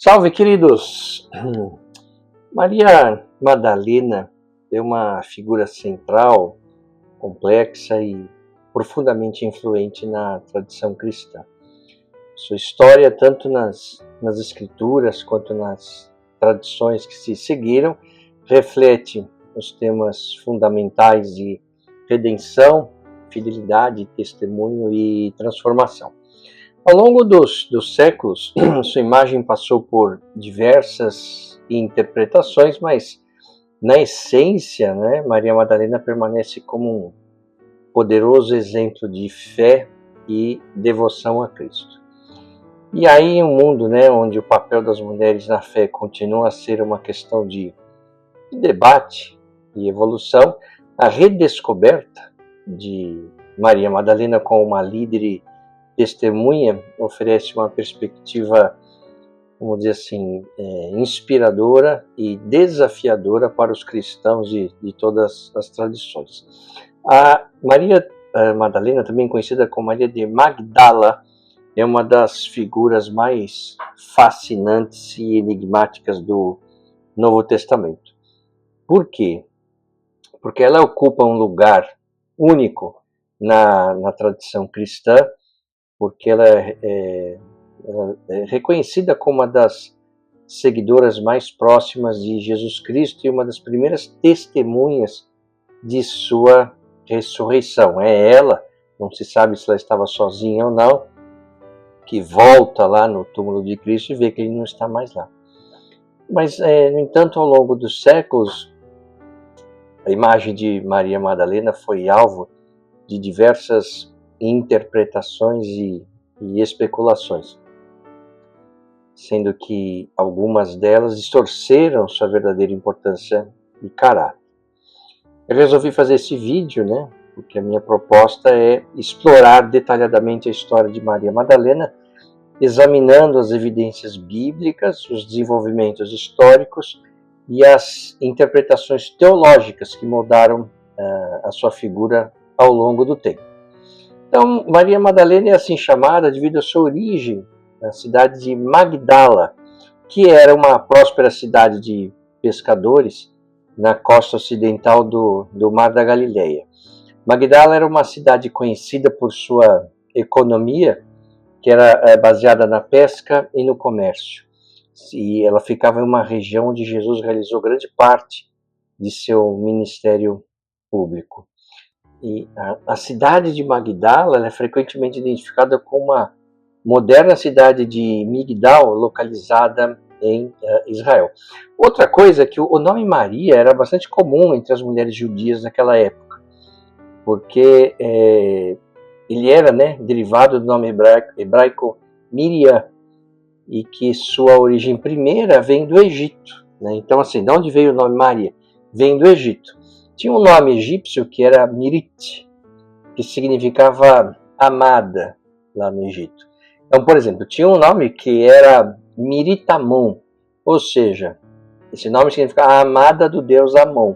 Salve, queridos! Maria Madalena é uma figura central, complexa e profundamente influente na tradição cristã. Sua história, tanto nas escrituras quanto nas tradições que se seguiram, reflete os temas fundamentais de redenção, fidelidade, testemunho e transformação. Ao longo dos séculos, sua imagem passou por diversas interpretações, mas na essência, Maria Madalena permanece como um poderoso exemplo de fé e devoção a Cristo. E aí, em um mundo onde o papel das mulheres na fé continua a ser uma questão de debate e evolução, a redescoberta de Maria Madalena como uma líder e testemunha oferece uma perspectiva, vamos dizer assim, inspiradora e desafiadora para os cristãos de todas as tradições. A Maria Madalena, também conhecida como Maria de Magdala, é uma das figuras mais fascinantes e enigmáticas do Novo Testamento. Por quê? Porque ela ocupa um lugar único na tradição cristã, porque ela é reconhecida como uma das seguidoras mais próximas de Jesus Cristo e uma das primeiras testemunhas de sua ressurreição. É ela, não se sabe se ela estava sozinha ou não, que volta lá no túmulo de Cristo e vê que ele não está mais lá. Mas, no entanto, ao longo dos séculos, a imagem de Maria Madalena foi alvo de diversas interpretações e especulações, sendo que algumas delas distorceram sua verdadeira importância e caráter. Eu resolvi fazer esse vídeo, porque a minha proposta é explorar detalhadamente a história de Maria Madalena, examinando as evidências bíblicas, os desenvolvimentos históricos e as interpretações teológicas que moldaram a sua figura ao longo do tempo. Então, Maria Madalena é assim chamada devido à sua origem na cidade de Magdala, que era uma próspera cidade de pescadores na costa ocidental do Mar da Galileia. Magdala era uma cidade conhecida por sua economia, que era baseada na pesca e no comércio. E ela ficava em uma região onde Jesus realizou grande parte de seu ministério público. E a cidade de Magdala é frequentemente identificada como uma moderna cidade de Migdal, localizada em Israel. Outra coisa é que o nome Maria era bastante comum entre as mulheres judias naquela época, porque ele era derivado do nome hebraico Miriam, e que sua origem primeira vem do Egito. Então, assim, de onde veio o nome Maria? Vem do Egito. Tinha um nome egípcio que era Mirit, que significava amada lá no Egito. Então, por exemplo, tinha um nome que era Miritamon, ou seja, esse nome significa a amada do deus Amon.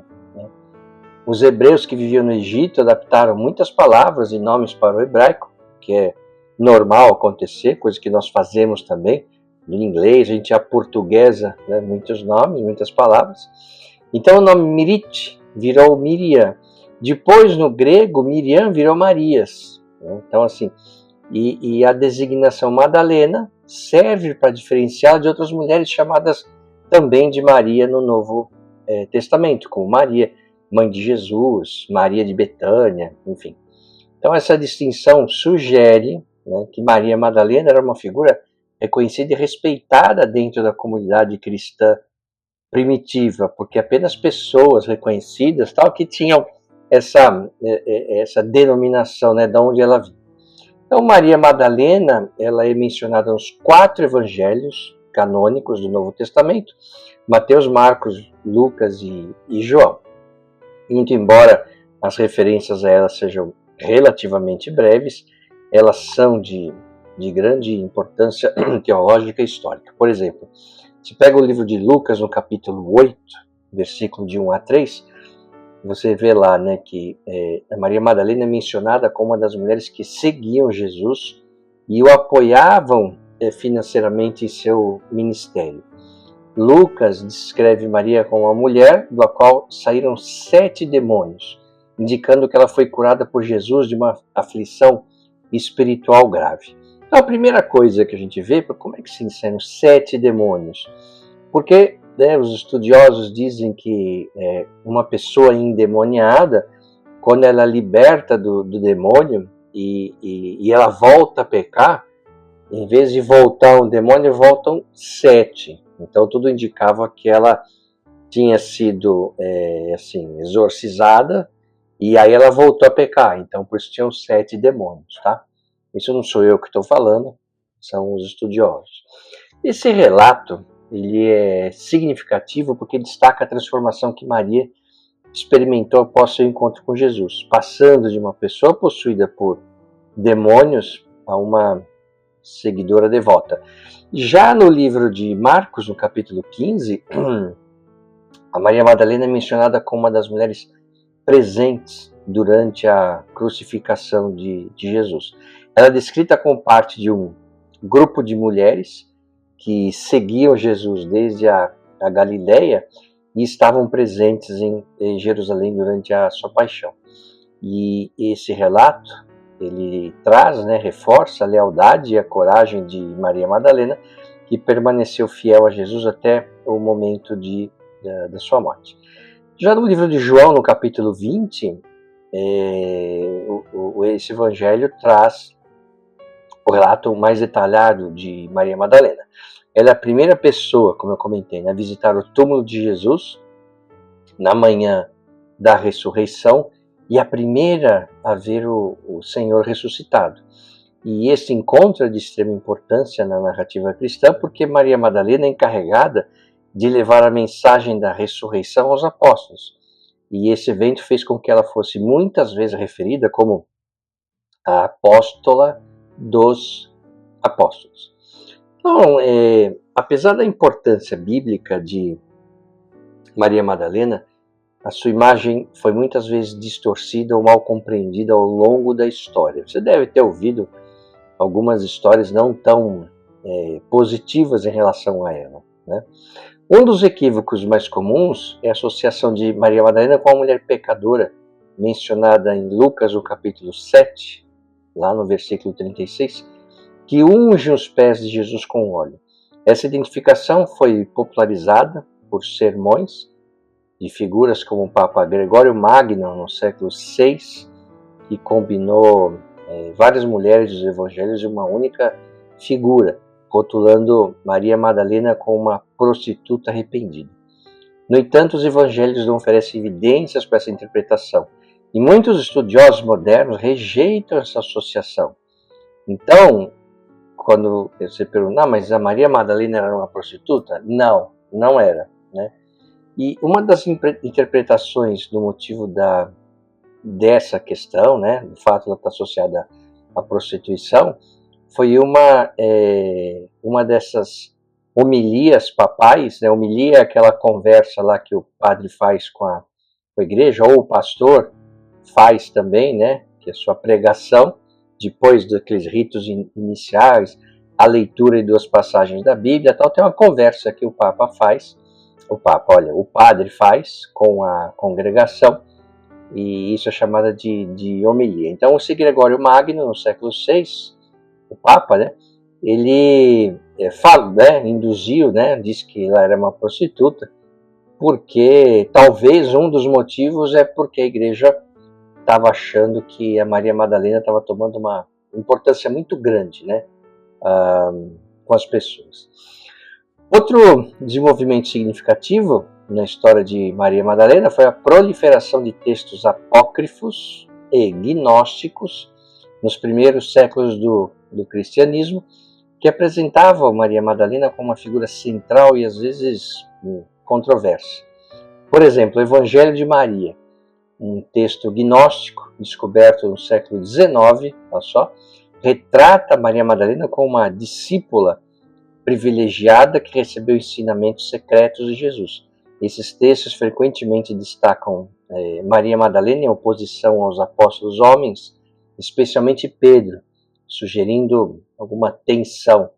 Os hebreus que viviam no Egito adaptaram muitas palavras e nomes para o hebraico, que é normal acontecer, coisa que nós fazemos também. No inglês, a gente aportuguesa muitos nomes, muitas palavras. Então, o nome Mirit virou Miriam. Depois, no grego, Miriam virou Marias. Então, assim, e a designação Madalena serve para diferenciar de outras mulheres chamadas também de Maria no Novo Testamento, como Maria, mãe de Jesus, Maria de Betânia, enfim. Então, essa distinção sugere que Maria Madalena era uma figura reconhecida e respeitada dentro da comunidade cristã primitiva, porque apenas pessoas reconhecidas que tinham essa denominação, né, de onde ela vinha. Então, Maria Madalena, ela é mencionada nos 4 evangelhos canônicos do Novo Testamento, Mateus, Marcos, Lucas e João. Muito embora as referências a ela sejam relativamente breves, elas são de grande importância teológica e histórica. Por exemplo, se pega o livro de Lucas, no capítulo 8, versículo de 1 a 3, você vê lá, né, que a Maria Madalena é mencionada como uma das mulheres que seguiam Jesus e o apoiavam financeiramente em seu ministério. Lucas descreve Maria como uma mulher da qual saíram 7 demônios, indicando que ela foi curada por Jesus de uma aflição espiritual grave. Então, a primeira coisa que a gente vê, como é que se saíram 7 demônios? Porque os estudiosos dizem que uma pessoa endemoniada, quando ela é liberta do demônio e ela volta a pecar, em vez de voltar um demônio, voltam 7. Então tudo indicava que ela tinha sido exorcizada e aí ela voltou a pecar. Então por isso tinham 7 demônios, tá? Isso não sou eu que estou falando, são os estudiosos. Esse relato ele é significativo porque destaca a transformação que Maria experimentou após seu encontro com Jesus, passando de uma pessoa possuída por demônios a uma seguidora devota. Já no livro de Marcos, no capítulo 15, a Maria Madalena é mencionada como uma das mulheres presentes durante a crucificação de Jesus. Ela é descrita como parte de um grupo de mulheres que seguiam Jesus desde a Galileia e estavam presentes em Jerusalém durante a sua paixão. E esse relato ele traz, reforça a lealdade e a coragem de Maria Madalena, que permaneceu fiel a Jesus até o momento da sua morte. Já no livro de João, no capítulo 20, esse evangelho traz o relato mais detalhado de Maria Madalena. Ela é a primeira pessoa, como eu comentei, a visitar o túmulo de Jesus na manhã da ressurreição e a primeira a ver o Senhor ressuscitado. E esse encontro é de extrema importância na narrativa cristã porque Maria Madalena é encarregada de levar a mensagem da ressurreição aos apóstolos. E esse evento fez com que ela fosse muitas vezes referida como a apóstola dos apóstolos. Então, apesar da importância bíblica de Maria Madalena, a sua imagem foi muitas vezes distorcida ou mal compreendida ao longo da história. Você deve ter ouvido algumas histórias não tão positivas em relação a ela, né? Um dos equívocos mais comuns é a associação de Maria Madalena com a mulher pecadora, mencionada em Lucas, no capítulo 7, lá no versículo 36, que unge os pés de Jesus com óleo. Essa identificação foi popularizada por sermões de figuras como o Papa Gregório Magno, no século VI, que combinou várias mulheres dos evangelhos em uma única figura, rotulando Maria Madalena como uma prostituta arrependida. No entanto, os evangelhos não oferecem evidências para essa interpretação, e muitos estudiosos modernos rejeitam essa associação. Então, quando você pergunta, mas a Maria Madalena era uma prostituta? Não, não era, né? E uma das interpretações do motivo dessa questão, do fato de ela estar associada à prostituição, foi uma dessas homilias papais, homilia é aquela conversa lá que o padre faz com a igreja, ou o pastor faz também, que é a sua pregação, depois daqueles ritos iniciais, a leitura de 2 passagens da Bíblia, tal, tem uma conversa que o padre faz com a congregação, e isso é chamada de homilia. Então, o Gregório Magno, no século VI, o Papa, ele induziu, disse que ela era uma prostituta, porque talvez um dos motivos é porque a igreja estava achando que a Maria Madalena estava tomando uma importância muito grande, com as pessoas. Outro desenvolvimento significativo na história de Maria Madalena foi a proliferação de textos apócrifos e gnósticos nos primeiros séculos do cristianismo, que apresentavam Maria Madalena como uma figura central e às vezes controversa. Por exemplo, o Evangelho de Maria, um texto gnóstico descoberto no século XIX, olha só, retrata Maria Madalena como uma discípula privilegiada que recebeu ensinamentos secretos de Jesus. Esses textos frequentemente destacam Maria Madalena em oposição aos apóstolos homens, especialmente Pedro, sugerindo alguma tensão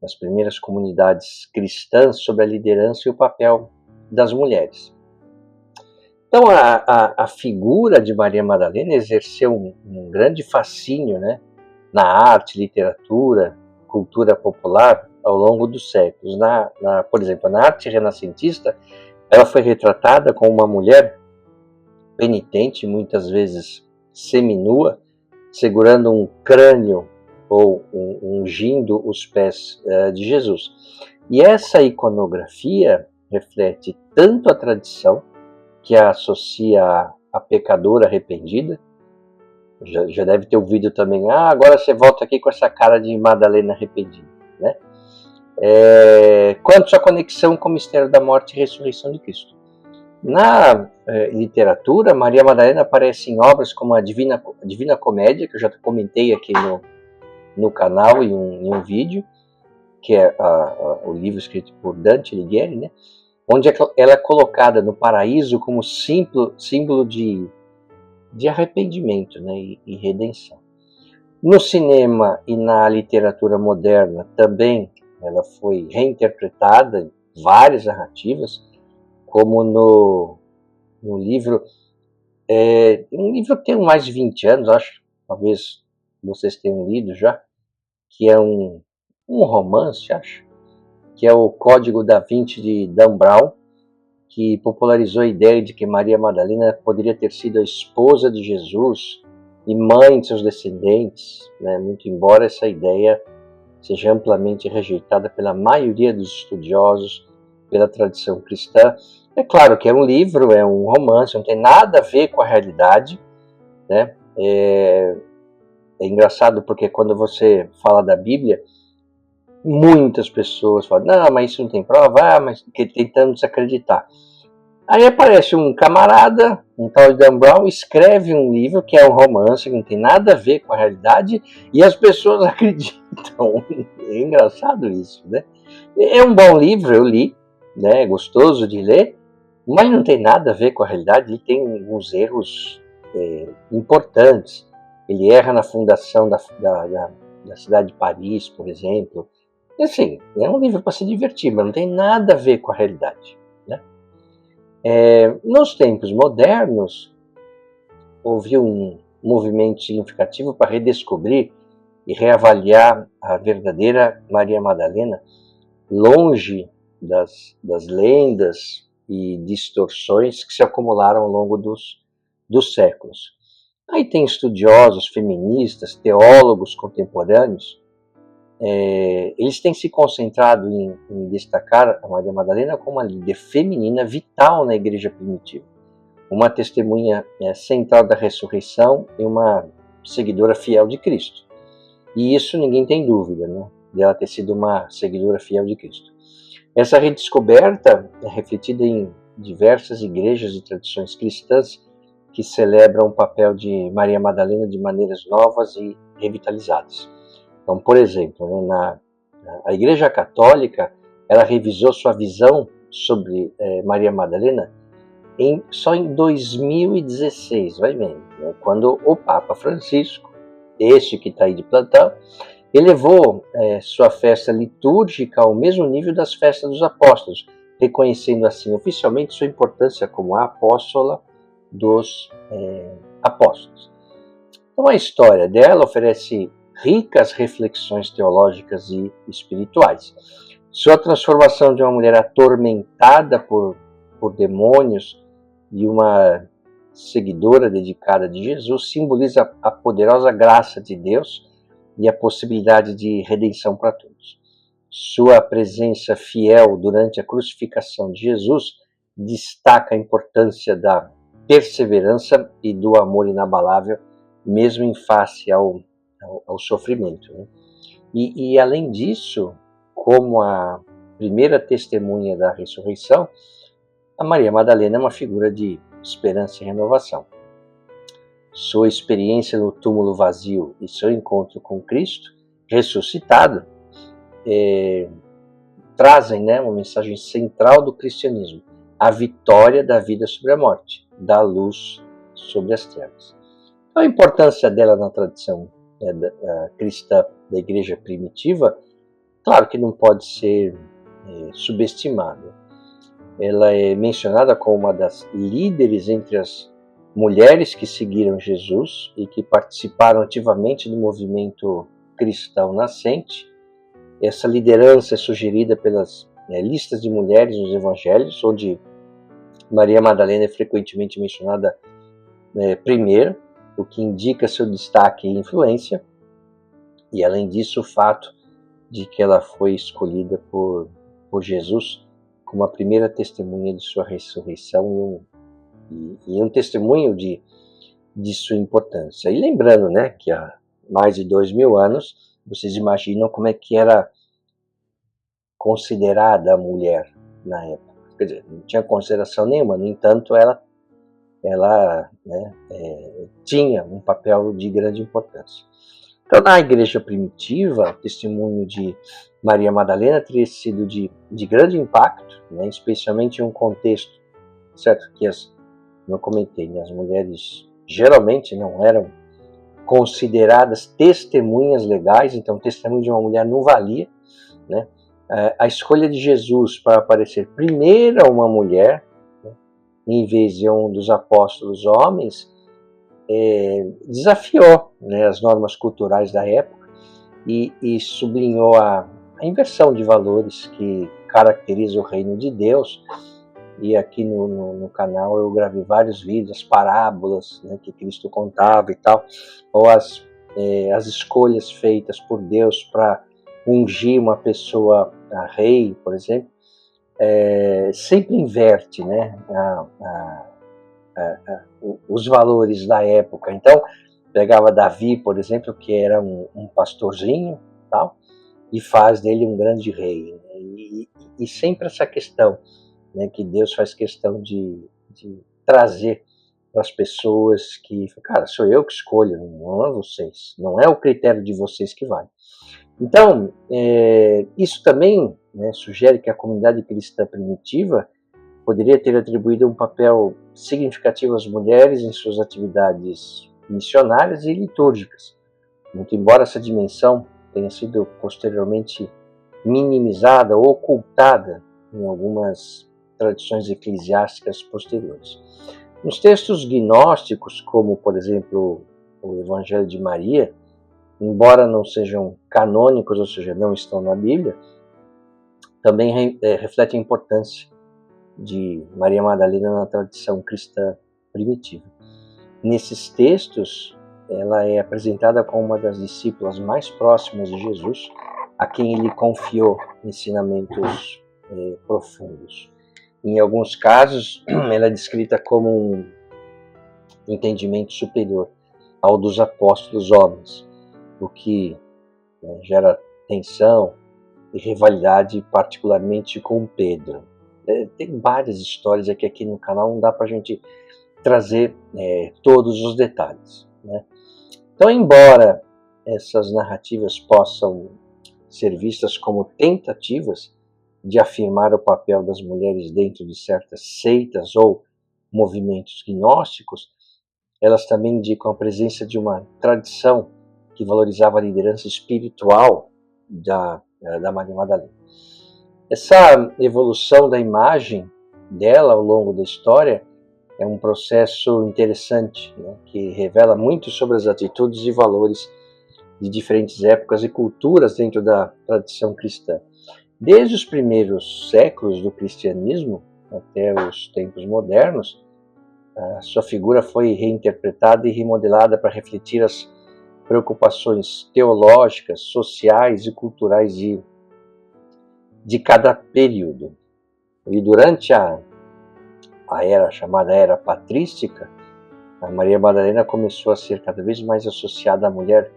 nas primeiras comunidades cristãs sobre a liderança e o papel das mulheres. Então, a figura de Maria Madalena exerceu um grande fascínio, né, na arte, literatura, cultura popular ao longo dos séculos. Por exemplo, na arte renascentista, ela foi retratada como uma mulher penitente, muitas vezes seminua, segurando um crânio ou ungindo os pés de Jesus. E essa iconografia reflete tanto a tradição, que a associa a pecadora arrependida, já deve ter ouvido também, agora você volta aqui com essa cara de Madalena arrependida, né? Quanto à conexão com o mistério da morte e ressurreição de Cristo. Na literatura, Maria Madalena aparece em obras como a Divina Comédia, que eu já comentei aqui no canal em um vídeo, que é o livro escrito por Dante Alighieri, né? Onde ela é colocada no paraíso como símbolo de arrependimento, né, e redenção. No cinema e na literatura moderna também ela foi reinterpretada em várias narrativas, como no livro, um livro que tem mais de 20 anos, acho, talvez vocês tenham lido já, que é um romance, acho, que é o Código da Vinci de Dan Brown, que popularizou a ideia de que Maria Madalena poderia ter sido a esposa de Jesus e mãe de seus descendentes, né? Muito embora essa ideia seja amplamente rejeitada pela maioria dos estudiosos, pela tradição cristã. É claro que é um livro, é um romance, não tem nada a ver com a realidade, né? É engraçado porque quando você fala da Bíblia, muitas pessoas falam, não, mas isso não tem prova, mas tentando desacreditar. Aí aparece um camarada, um tal de Dan Brown, escreve um livro que é um romance, que não tem nada a ver com a realidade, e as pessoas acreditam. É engraçado isso, né? É um bom livro, eu li, né? É gostoso de ler, mas não tem nada a ver com a realidade, ele tem alguns erros importantes. Ele erra na fundação da cidade de Paris, por exemplo. E, assim, é um livro para se divertir, mas não tem nada a ver com a realidade, né? Nos tempos modernos, houve um movimento significativo para redescobrir e reavaliar a verdadeira Maria Madalena, longe das lendas e distorções que se acumularam ao longo dos séculos. Aí tem estudiosos, feministas, teólogos contemporâneos, eles têm se concentrado em destacar a Maria Madalena como uma líder feminina vital na igreja primitiva, uma testemunha central da ressurreição e uma seguidora fiel de Cristo. E isso ninguém tem dúvida, né, de ela ter sido uma seguidora fiel de Cristo. Essa redescoberta é refletida em diversas igrejas e tradições cristãs que celebram o papel de Maria Madalena de maneiras novas e revitalizadas. Então, por exemplo, né, a Igreja Católica, ela revisou sua visão sobre Maria Madalena só em 2016, vai vendo, né, quando o Papa Francisco, este que está aí de plantão, elevou sua festa litúrgica ao mesmo nível das festas dos apóstolos, reconhecendo assim oficialmente sua importância como a apóstola dos apóstolos. Então a história dela oferece ricas reflexões teológicas e espirituais. Sua transformação de uma mulher atormentada por demônios e uma seguidora dedicada de Jesus simboliza a poderosa graça de Deus e a possibilidade de redenção para todos. Sua presença fiel durante a crucificação de Jesus destaca a importância da perseverança e do amor inabalável, mesmo em face ao sofrimento, né? E além disso, como a primeira testemunha da ressurreição, a Maria Madalena é uma figura de esperança e renovação. Sua experiência no túmulo vazio e seu encontro com Cristo ressuscitado trazem, né, uma mensagem central do cristianismo: a vitória da vida sobre a morte, da luz sobre as trevas. A importância dela na tradição cristã da igreja primitiva, claro que não pode ser subestimada. Ela é mencionada como uma das líderes entre as mulheres que seguiram Jesus e que participaram ativamente do movimento cristão nascente. Essa liderança é sugerida pelas listas de mulheres nos evangelhos, onde Maria Madalena é frequentemente mencionada primeiro, o que indica seu destaque e influência, e além disso o fato de que ela foi escolhida por Jesus como a primeira testemunha de sua ressurreição e um testemunho de sua importância. E lembrando, né, que há mais de 2000 anos, vocês imaginam como é que era considerada a mulher na época. Quer dizer, não tinha consideração nenhuma, no entanto, ela tinha um papel de grande importância. Então, na igreja primitiva, o testemunho de Maria Madalena teria sido de grande impacto, né, especialmente em um contexto, certo, que eu comentei, né, as mulheres geralmente não eram consideradas testemunhas legais, então o testemunho de uma mulher não valia, né? A escolha de Jesus para aparecer primeiro a uma mulher, né, em vez de um dos apóstolos homens, desafiou, né, as normas culturais da época e sublinhou a inversão de valores que caracteriza o reino de Deus. E aqui no canal eu gravei vários vídeos, as parábolas, né, que Cristo contava e tal, ou as escolhas feitas por Deus para ungir uma pessoa a rei, por exemplo, sempre inverte, né, os valores da época. Então, pegava Davi, por exemplo, que era um pastorzinho, tal, e faz dele um grande rei. E sempre essa questão, né, que Deus faz questão de trazer para as pessoas que, cara, sou eu que escolho, não é vocês, não é o critério de vocês que vai. Então, isso também, né, sugere que a comunidade cristã primitiva poderia ter atribuído um papel significativo às mulheres em suas atividades missionárias e litúrgicas, muito embora essa dimensão tenha sido posteriormente minimizada ou ocultada em algumas tradições eclesiásticas posteriores. Nos textos gnósticos, como, por exemplo, o Evangelho de Maria, embora não sejam canônicos, ou seja, não estão na Bíblia, também reflete a importância de Maria Madalena na tradição cristã primitiva. Nesses textos, ela é apresentada como uma das discípulas mais próximas de Jesus, a quem ele confiou ensinamentos profundos. Em alguns casos, ela é descrita como um entendimento superior ao dos apóstolos homens, o que gera tensão e rivalidade, particularmente com Pedro. Tem várias histórias aqui no canal, não dá para a gente trazer todos os detalhes, né? Então, embora essas narrativas possam ser vistas como tentativas de afirmar o papel das mulheres dentro de certas seitas ou movimentos gnósticos, elas também indicam a presença de uma tradição que valorizava a liderança espiritual da Maria Madalena. Essa evolução da imagem dela ao longo da história é um processo interessante, né, que revela muito sobre as atitudes e valores de diferentes épocas e culturas dentro da tradição cristã. Desde os primeiros séculos do cristianismo até os tempos modernos, a sua figura foi reinterpretada e remodelada para refletir as preocupações teológicas, sociais e culturais de cada período. E durante a a era chamada Era Patrística, a Maria Madalena começou a ser cada vez mais associada à mulher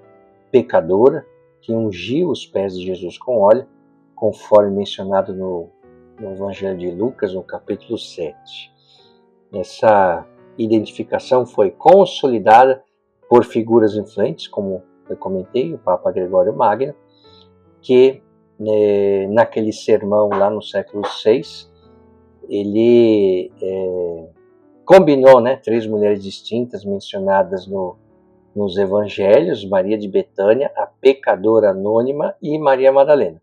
pecadora, que ungiu os pés de Jesus com óleo, conforme mencionado no Evangelho de Lucas, no capítulo 7. Essa identificação foi consolidada por figuras influentes, como eu comentei, o Papa Gregório Magno, que naquele sermão lá no século VI, ele combinou, 3 mulheres distintas mencionadas nos evangelhos, Maria de Betânia, a pecadora anônima e Maria Madalena,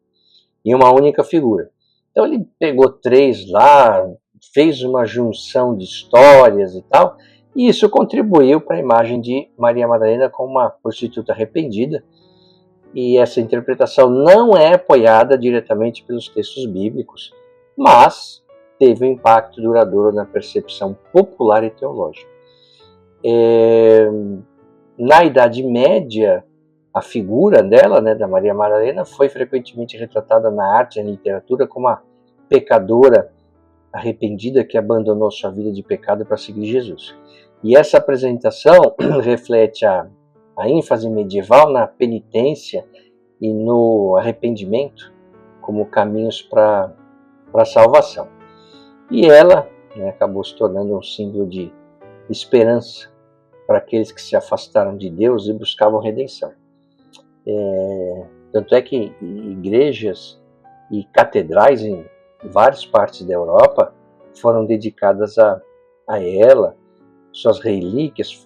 em uma única figura. Então ele pegou 3 lá, fez uma junção de histórias e tal, e isso contribuiu para a imagem de Maria Madalena como uma prostituta arrependida, e essa interpretação não é apoiada diretamente pelos textos bíblicos, mas teve um impacto duradouro na percepção popular e teológica. Na Idade Média, a figura dela, da Maria Madalena, foi frequentemente retratada na arte e na literatura como a pecadora arrependida que abandonou sua vida de pecado para seguir Jesus. E essa apresentação reflete a ênfase medieval na penitência e no arrependimento como caminhos para a salvação. E ela acabou se tornando um símbolo de esperança para aqueles que se afastaram de Deus e buscavam redenção. Tanto é que igrejas e catedrais em várias partes da Europa foram dedicadas a ela, suas relíquias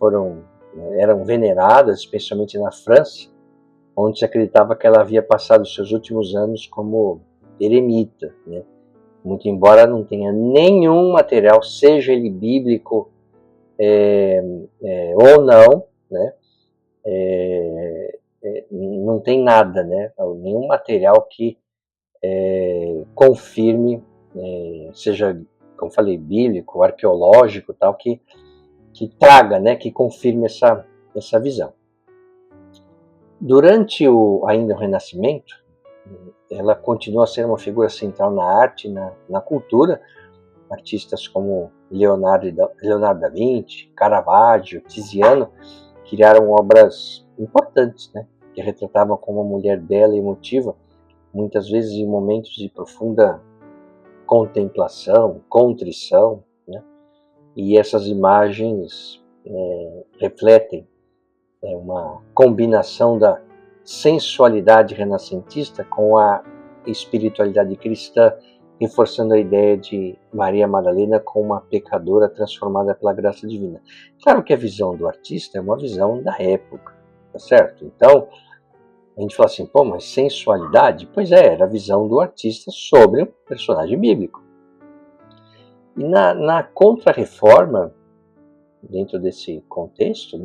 eram veneradas, especialmente na França, onde se acreditava que ela havia passado os seus últimos anos como eremita, muito embora não tenha nenhum material, seja ele bíblico ou não, não tem nada, nenhum material que confirme, seja, como falei, bíblico, arqueológico, tal, que traga, que confirme essa visão. Durante ainda o Renascimento, ela continua a ser uma figura central na arte e na cultura. Artistas como Leonardo da Vinci, Caravaggio, Tiziano criaram obras importantes, que retratavam como uma mulher bela e emotiva, muitas vezes em momentos de profunda contemplação, contrição, e essas imagens refletem uma combinação da sensualidade renascentista com a espiritualidade cristã, reforçando a ideia de Maria Madalena como uma pecadora transformada pela graça divina. Claro que a visão do artista é uma visão da época, tá certo? Então, a gente fala assim, mas sensualidade? Pois era a visão do artista sobre um personagem bíblico. E na Contra-Reforma, dentro desse contexto,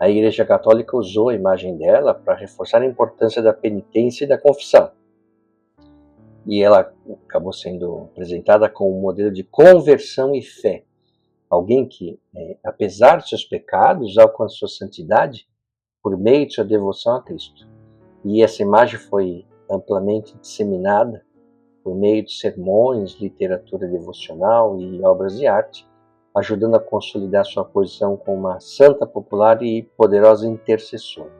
a Igreja Católica usou a imagem dela para reforçar a importância da penitência e da confissão. E ela acabou sendo apresentada como um modelo de conversão e fé. Alguém que, apesar de seus pecados, alcançou santidade por meio de sua devoção a Cristo. E essa imagem foi amplamente disseminada por meio de sermões, literatura devocional e obras de arte, ajudando a consolidar sua posição como uma santa popular e poderosa intercessora.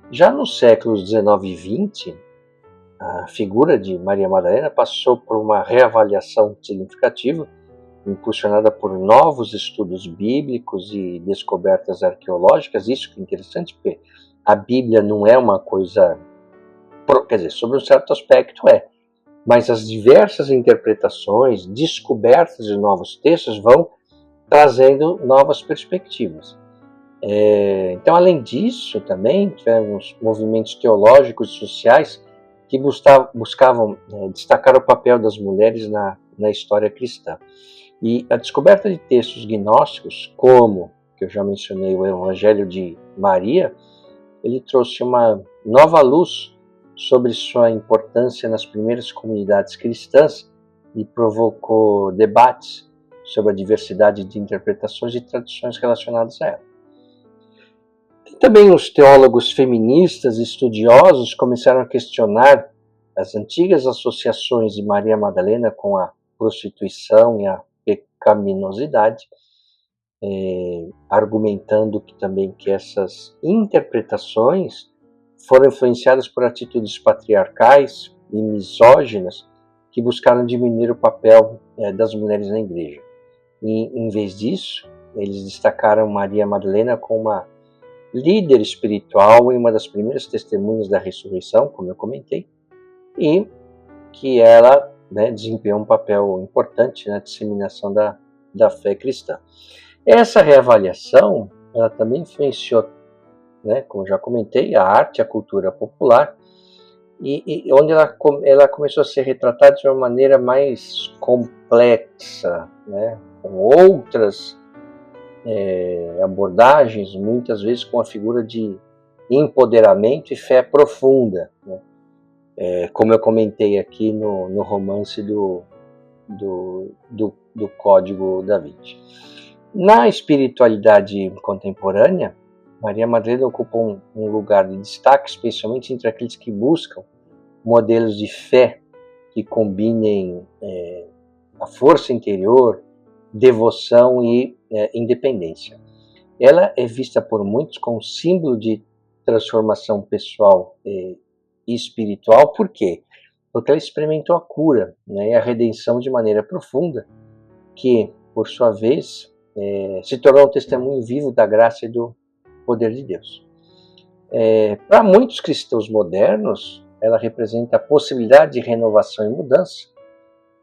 Já nos séculos XIX e XX, a figura de Maria Madalena passou por uma reavaliação significativa, impulsionada por novos estudos bíblicos e descobertas arqueológicas. Isso que é interessante, porque a Bíblia não é uma coisa, quer dizer, sobre um certo aspecto mas as diversas interpretações, descobertas de novos textos vão trazendo novas perspectivas. Então, além disso, também tivemos movimentos teológicos e sociais que buscavam destacar o papel das mulheres na história cristã. E a descoberta de textos gnósticos, como, que eu já mencionei, o Evangelho de Maria, ele trouxe uma nova luz sobre sua importância nas primeiras comunidades cristãs e provocou debates sobre a diversidade de interpretações e tradições relacionadas a ela. E também os teólogos feministas e estudiosos começaram a questionar as antigas associações de Maria Madalena com a prostituição e a pecaminosidade, argumentando que essas interpretações foram influenciadas por atitudes patriarcais e misóginas que buscaram diminuir o papel das mulheres na igreja. E, em vez disso, eles destacaram Maria Madalena como uma líder espiritual e uma das primeiras testemunhas da ressurreição, como eu comentei, e que ela desempenhou um papel importante na disseminação da fé cristã. Essa reavaliação ela também influenciou, como já comentei, a arte e a cultura popular, e onde ela começou a ser retratada de uma maneira mais complexa, com outras abordagens, muitas vezes com a figura de empoderamento e fé profunda, como eu comentei aqui no romance do Código da Vinci. Na espiritualidade contemporânea, Maria Madalena ocupa um lugar de destaque, especialmente entre aqueles que buscam modelos de fé que combinem a força interior, devoção e independência. Ela é vista por muitos como símbolo de transformação pessoal e espiritual. Por quê? Porque ela experimentou a cura e a redenção de maneira profunda, que, por sua vez, se tornou um testemunho vivo da graça e do poder de Deus. Para muitos cristãos modernos, ela representa a possibilidade de renovação e mudança,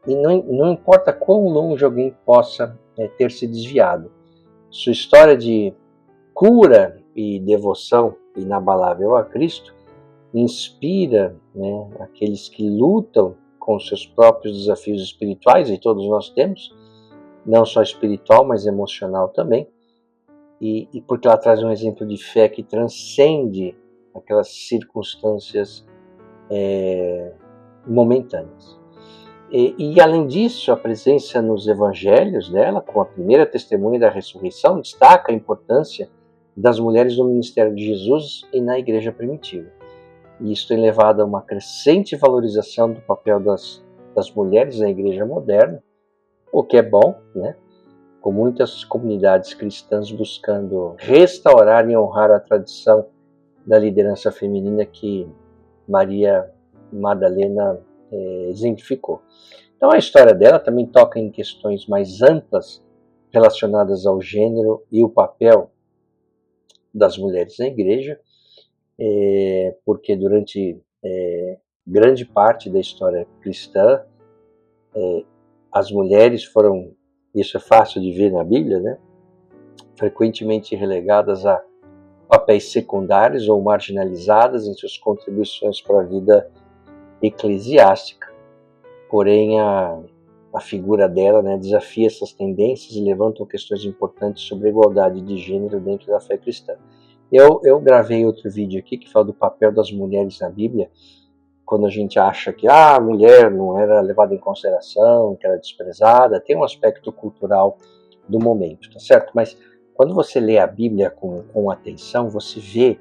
e não importa quão longe alguém possa ter se desviado. Sua história de cura e devoção inabalável a Cristo inspira aqueles que lutam com seus próprios desafios espirituais, e todos nós temos, não só espiritual, mas emocional também, e porque ela traz um exemplo de fé que transcende aquelas circunstâncias momentâneas. E além disso, a presença nos evangelhos dela, com a primeira testemunha da ressurreição, destaca a importância das mulheres no ministério de Jesus e na igreja primitiva. E isso tem levado a uma crescente valorização do papel das mulheres na igreja moderna, o que é bom, com muitas comunidades cristãs buscando restaurar e honrar a tradição da liderança feminina que Maria Madalena exemplificou. Então a história dela também toca em questões mais amplas relacionadas ao gênero e o papel das mulheres na igreja, porque durante grande parte da história cristã, as mulheres foram, isso é fácil de ver na Bíblia, frequentemente relegadas a papéis secundários ou marginalizadas em suas contribuições para a vida eclesiástica. Porém, a figura dela desafia essas tendências e levanta questões importantes sobre a igualdade de gênero dentro da fé cristã. Eu gravei outro vídeo aqui que fala do papel das mulheres na Bíblia, quando a gente acha que a mulher não era levada em consideração, que era desprezada. Tem um aspecto cultural do momento, tá certo? Mas quando você lê a Bíblia com atenção, você vê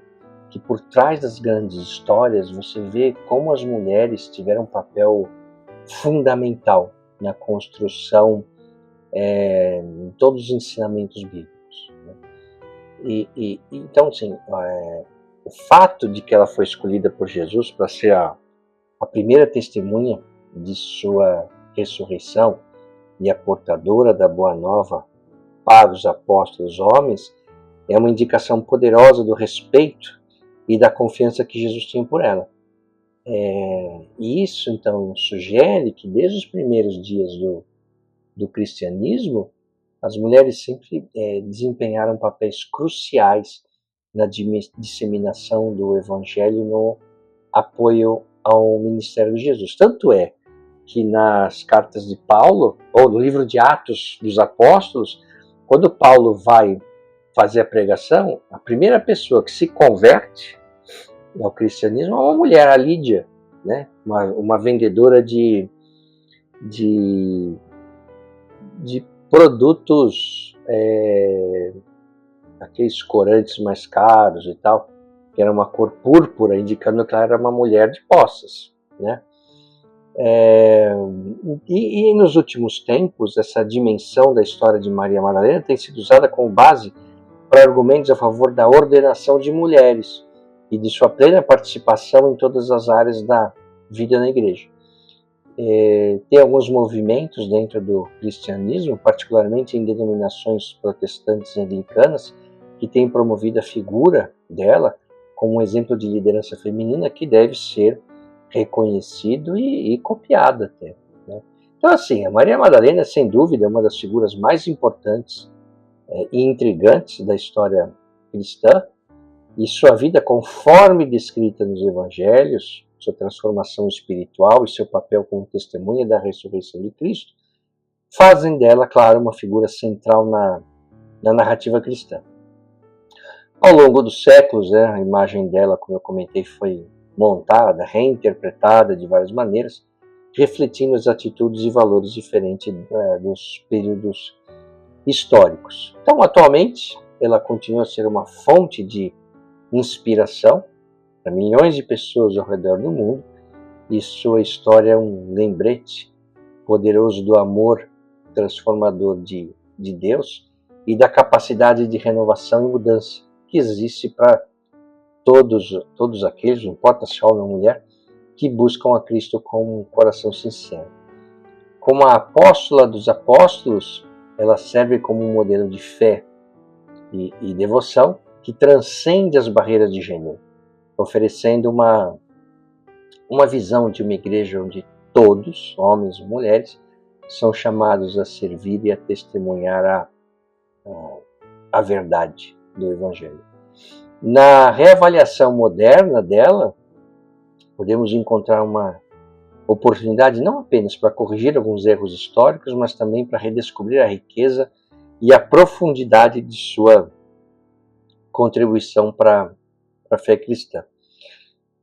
que por trás das grandes histórias, você vê como as mulheres tiveram um papel fundamental na construção em todos os ensinamentos bíblicos. Então, assim, o fato de que ela foi escolhida por Jesus para ser a primeira testemunha de sua ressurreição e a portadora da boa nova para os apóstolos homens é uma indicação poderosa do respeito e da confiança que Jesus tinha por ela. E isso, então, sugere que desde os primeiros dias do cristianismo, as mulheres sempre desempenharam papéis cruciais na disseminação do evangelho e no apoio ao ministério de Jesus. Tanto é que nas cartas de Paulo, ou no livro de Atos dos Apóstolos, quando Paulo vai fazer a pregação, a primeira pessoa que se converte ao cristianismo é uma mulher, a Lídia, uma vendedora de produtos, aqueles corantes mais caros e tal, que era uma cor púrpura, indicando que ela era uma mulher de posses, E nos últimos tempos, essa dimensão da história de Maria Madalena tem sido usada como base para argumentos a favor da ordenação de mulheres e de sua plena participação em todas as áreas da vida na igreja. Tem alguns movimentos dentro do cristianismo, particularmente em denominações protestantes e anglicanas, que têm promovido a figura dela como um exemplo de liderança feminina que deve ser reconhecido e copiado até, né? Então, assim, a Maria Madalena é sem dúvida uma das figuras mais importantes e intrigantes da história cristã, e sua vida, conforme descrita nos evangelhos, sua transformação espiritual e seu papel como testemunha da ressurreição de Cristo, fazem dela, claro, uma figura central na narrativa cristã. Ao longo dos séculos, a imagem dela, como eu comentei, foi montada, reinterpretada de várias maneiras, refletindo as atitudes e valores diferentes dos períodos históricos. Então, atualmente, ela continua a ser uma fonte de inspiração para milhões de pessoas ao redor do mundo, e sua história é um lembrete poderoso do amor transformador de Deus e da capacidade de renovação e mudança que existe para todos aqueles, não importa se é homem ou mulher, que buscam a Cristo com um coração sincero. Como a apóstola dos apóstolos, ela serve como um modelo de fé e devoção que transcende as barreiras de gênero, oferecendo uma visão de uma igreja onde todos, homens e mulheres, são chamados a servir e a testemunhar a verdade do Evangelho. Na reavaliação moderna dela, podemos encontrar uma oportunidade não apenas para corrigir alguns erros históricos, mas também para redescobrir a riqueza e a profundidade de sua contribuição para a fé cristã.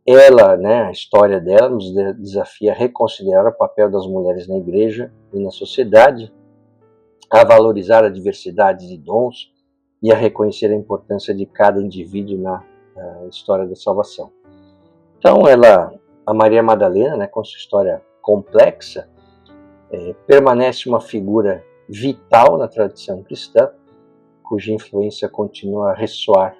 Ela, a história dela, nos desafia a reconsiderar o papel das mulheres na igreja e na sociedade, a valorizar a diversidade de dons e a reconhecer a importância de cada indivíduo na história da salvação. Então, a Maria Madalena, com sua história complexa, permanece uma figura vital na tradição cristã, cuja influência continua a ressoar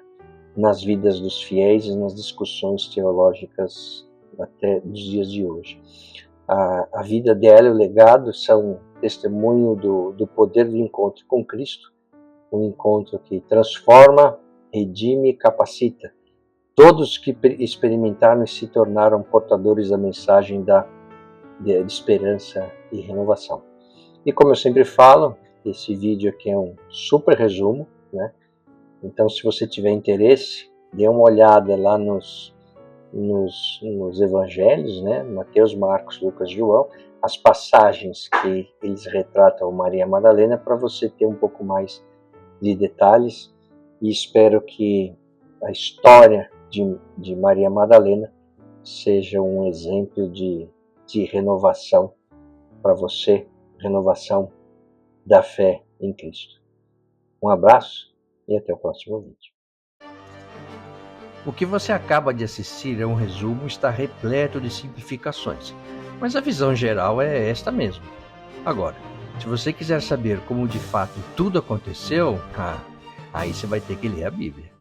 nas vidas dos fiéis e nas discussões teológicas até dos dias de hoje. A vida dela e o legado são testemunho do poder do encontro com Cristo, um encontro que transforma, redime e capacita todos que experimentaram e se tornaram portadores da mensagem de esperança e renovação. E como eu sempre falo, esse vídeo aqui é um super resumo, Então, se você tiver interesse, dê uma olhada lá nos evangelhos, Mateus, Marcos, Lucas, João, as passagens que eles retratam Maria Madalena, para você ter um pouco mais de detalhes, e espero que a história de Maria Madalena seja um exemplo de renovação para você, renovação da fé em Cristo. Um abraço e até o próximo vídeo. O que você acaba de assistir é um resumo, está repleto de simplificações, mas a visão geral é esta mesmo. Agora, se você quiser saber como de fato tudo aconteceu, aí você vai ter que ler a Bíblia.